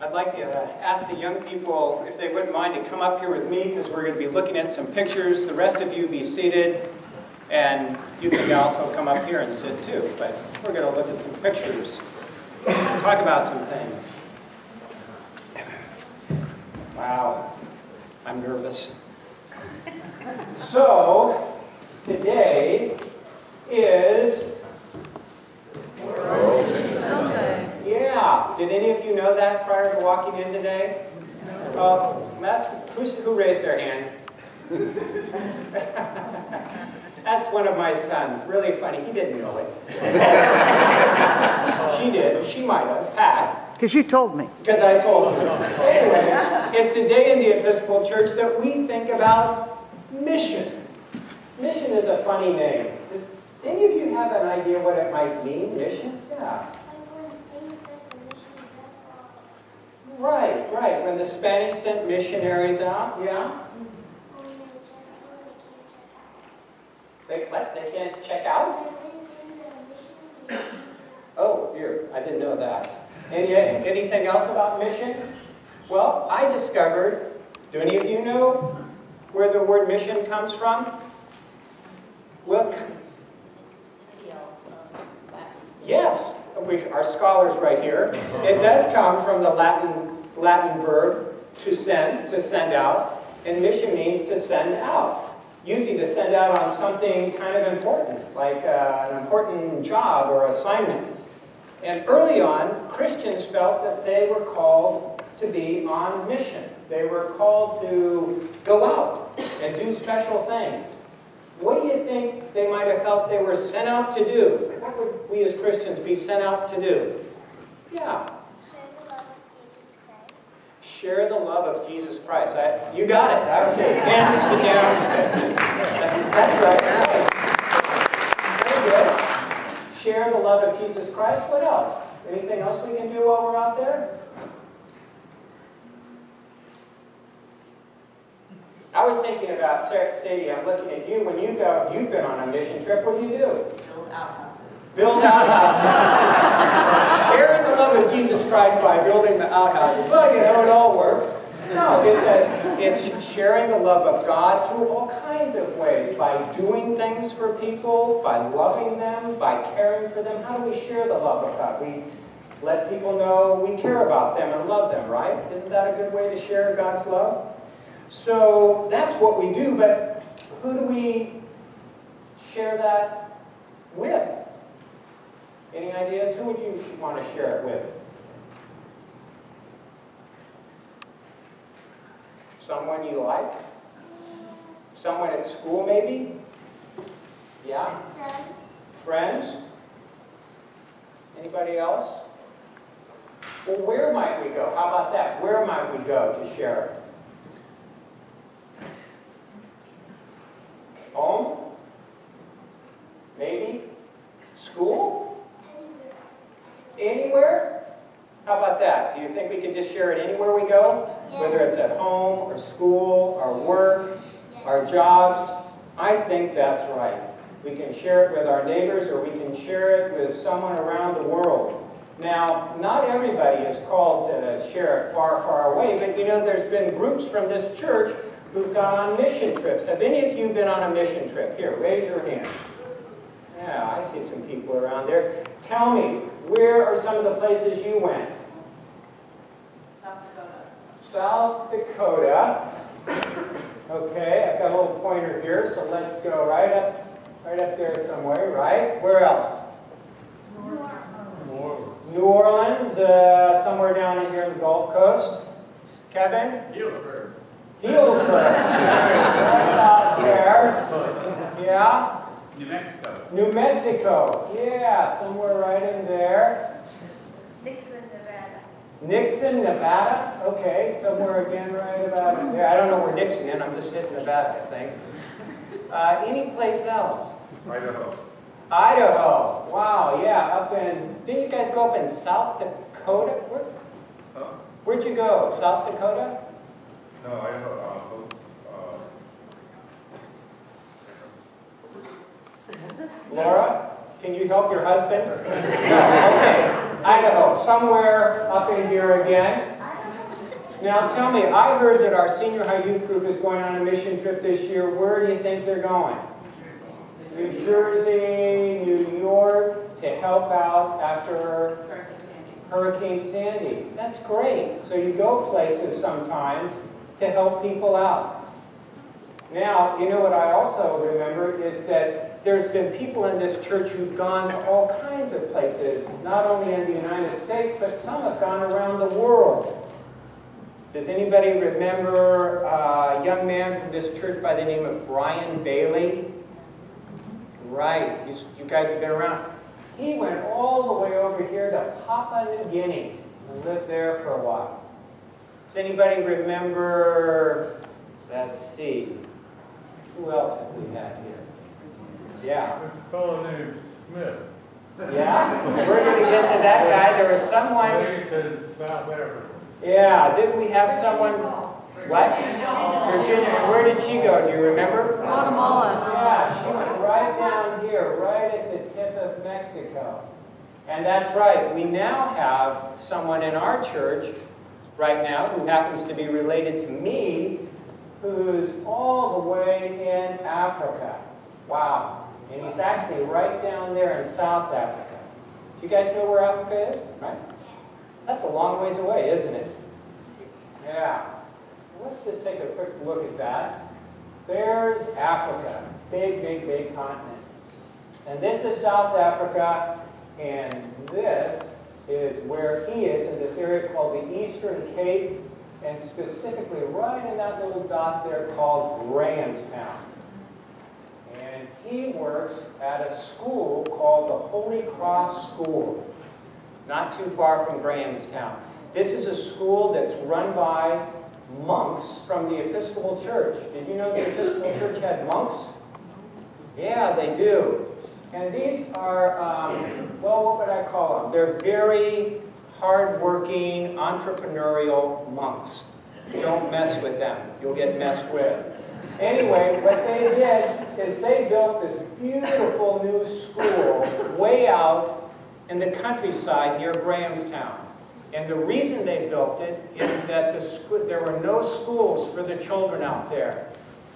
I'd like to ask the young people if they wouldn't mind to come up here with me, because we're going to be looking at some pictures. The rest of you be seated, and you can also come up here and sit too. But we're going to look at some pictures, talk about some things. Wow, I'm nervous. So, today is World Mission Sunday. Yeah. Did any of you know that prior to walking in today? Who raised their hand? That's one of my sons. Really funny. He didn't know it. She did. She might have. Pat. Because you told me. Because I told you. Anyway, it's a day in the Episcopal Church that we think about mission. Mission is a funny name. Does any of you have an idea what it might mean, mission? Yeah. Right. When the Spanish sent missionaries out, yeah? They can't check out? Oh, here, I didn't know that. Anything else about mission? Well, I discovered, do any of you know where the word mission comes from? Look. Yes, our scholars right here. It does come from the Latin verb to send out, and mission means to send out. Usually to send out on something kind of important, like an important job or assignment. And early on, Christians felt that they were called to be on mission. They were called to go out and do special things. What do you think they might have felt they were sent out to do? What would we as Christians be sent out to do? Yeah. Share the love of Jesus Christ. You got it. Okay. And sit down. That's right. Very good. Share the love of Jesus Christ. What else? Anything else we can do while we're out there? I was thinking about, Sadie, I'm looking at you. When you go, you've been on a mission trip. What do you do? Build outhouses. Build outhouses. Sharing the love of Jesus Christ by building the outhouses. Well, you know, it all works. No, it's sharing the love of God through all kinds of ways. By doing things for people, by loving them, by caring for them. How do we share the love of God? We let people know we care about them and love them, right? Isn't that a good way to share God's love? So that's what we do, but who do we share that with? Any ideas? Who would you want to share it with? Someone you like? Someone at school, maybe? Yeah? Friends? Anybody else? Well, where might we go? How about that? Where might we go to share it? Home? Maybe? School? Anywhere? How about that? Do you think we can just share it anywhere we go? Yeah. Whether it's at home, or school, our work, our jobs? I think that's right. We can share it with our neighbors, or we can share it with someone around the world. Now, not everybody is called to share it far, far away, but you know, there's been groups from this church who've gone on mission trips. Have any of you been on a mission trip? Here, raise your hand. Yeah, I see some people around there. Tell me, where are some of the places you went? South Dakota. South Dakota. Okay, I've got a little pointer here, so let's go right up there somewhere, right? Where else? New Orleans, somewhere down in here in the Gulf Coast. Kevin? Healdsburg. Right out there. Yeah? New Mexico. New Mexico. Yeah, somewhere right in there. Nixon, Nevada. Okay, somewhere again right about there. I don't know where Nixon is. I'm just hitting Nevada, I think. Any place else? Idaho. Idaho. Wow, yeah, up in... Didn't you guys go up in South Dakota? Where'd you go? South Dakota? No, Idaho. Laura, can you help your husband? No, okay. Idaho, somewhere up in here again. Now tell me, I heard that our senior high youth group is going on a mission trip this year. Where do you think they're going? New Jersey, New York, to help out after Hurricane Sandy. That's great. So you go places sometimes to help people out. Now, you know what I also remember is that there's been people in this church who've gone to all kinds of places, not only in the United States, but some have gone around the world. Does anybody remember a young man from this church by the name of Brian Bailey? Right, you guys have been around. He went all the way over here to Papua New Guinea and lived there for a while. Does anybody remember, let's see, who else have we had here? Yeah. There's a fellow named Smith. Yeah? We're going to get to that guy. There was someone... He's in South Africa. Yeah, didn't we have someone... What? Virginia. And where did she go? Do you remember? Guatemala. Yeah, she went right down here, right at the tip of Mexico. And that's right. We now have someone in our church right now who happens to be related to me, who's all the way in Africa. Wow. And he's actually right down there in South Africa. Do you guys know where Africa is? Right? That's a long ways away, isn't it? Yeah. Let's just take a quick look at that. There's Africa. Big, big, big continent. And this is South Africa, and this is where he is in this area called the Eastern Cape, and specifically right in that little dot there called Grahamstown. And he works at a school called the Holy Cross School, not too far from Grahamstown. This is a school that's run by monks from the Episcopal Church. Did you know the Episcopal Church had monks? Yeah, they do. And these are, well, what would I call them? They're very hard-working, entrepreneurial monks. Don't mess with them. You'll get messed with. Anyway, what they did is they built this beautiful new school way out in the countryside near Grahamstown. And the reason they built it is that there were no schools for the children out there.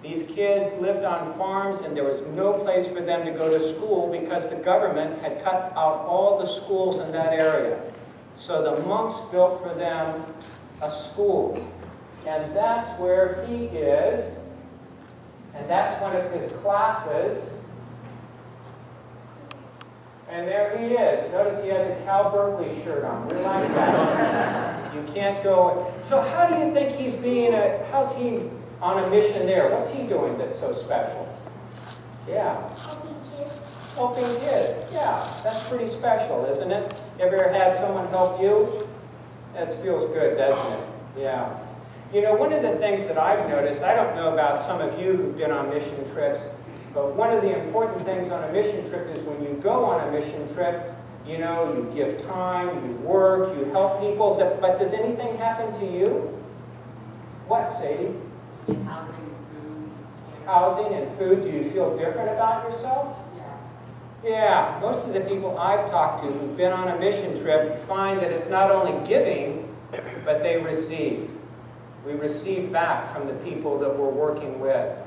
These kids lived on farms and there was no place for them to go to school because the government had cut out all the schools in that area. So the monks built for them a school. And that's where he is. And that's one of his classes. And there he is. Notice he has a Cal Berkeley shirt on. We like that. You can't go. So how do you think he's being how's he on a mission there? What's he doing that's so special? Yeah. Helping kids. Helping kids. Yeah, that's pretty special, isn't it? Ever had someone help you? That feels good, doesn't it? Yeah. You know, one of the things that I've noticed, I don't know about some of you who've been on mission trips, but one of the important things on a mission trip is when you go on a mission trip, you know, you give time, you work, you help people, but does anything happen to you? What, Sadie? Housing, food. Housing and food. Do you feel different about yourself? Yeah. Yeah. Most of the people I've talked to who've been on a mission trip find that it's not only giving, but they receive. We receive back from the people that we're working with.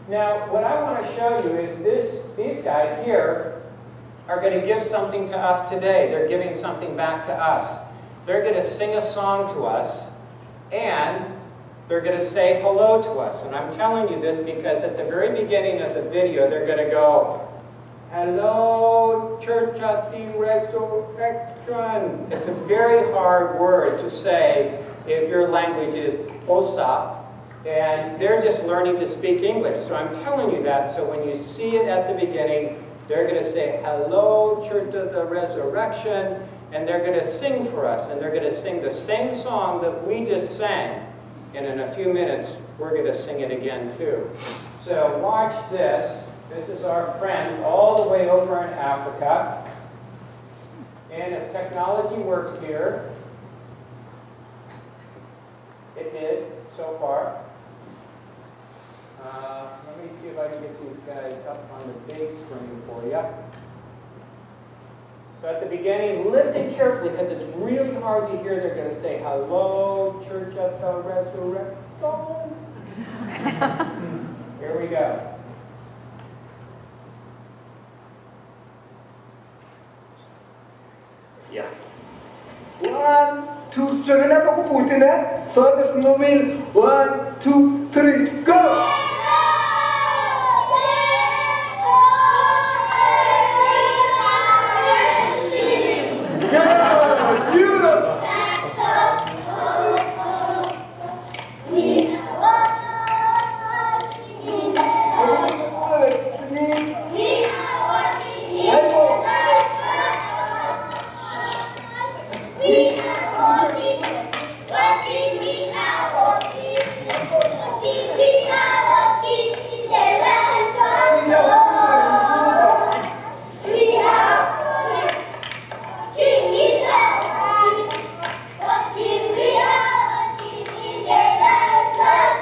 Now, what I want to show you is these guys here are going to give something to us today. They're giving something back to us. They're going to sing a song to us, and they're going to say hello to us. And I'm telling you this because at the very beginning of the video, they're going to go, "Hello, Church of the Resurrection." It's a very hard word to say if your language is Osa. And they're just learning to speak English. So I'm telling you that, so when you see it at the beginning, they're going to say, "Hello, Church of the Resurrection," and they're going to sing for us, and they're going to sing the same song that we just sang. And in a few minutes, we're going to sing it again too. So watch this. This is our friends all the way over in Africa. And if technology works here, it did so far. Let me see if I can get these guys up on the big screen for you. So at the beginning, listen carefully because it's really hard to hear. They're going to say, "Hello, Church of the Resurrection." Here we go. Yeah. 1, 2, student apa aku putin ya? So this moving. 1, 2, 3, go! Yeah, beautiful.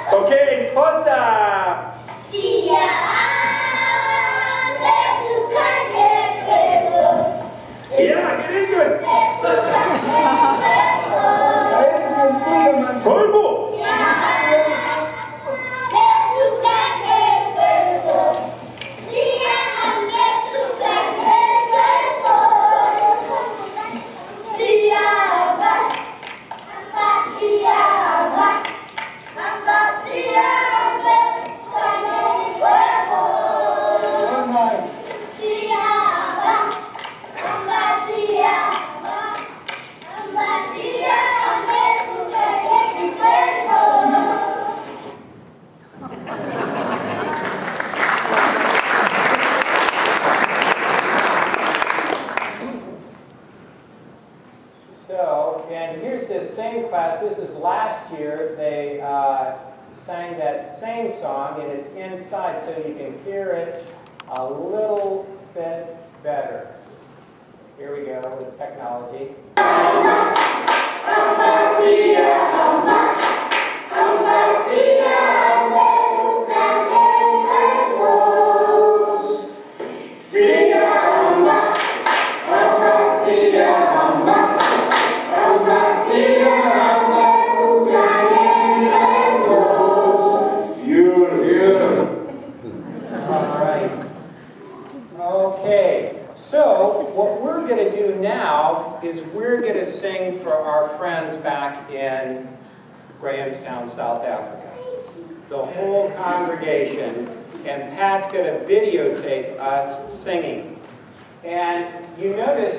Okay, posa. Yeah, get into it. Volvo. So, and here's this same class. This is last year. They sang that same song, and it's inside, so you can hear it a little bit better. Here we go with technology. Okay, so what we're going to do now is we're going to sing for our friends back in Grahamstown, South Africa. The whole congregation, and Pat's going to videotape us singing. And you notice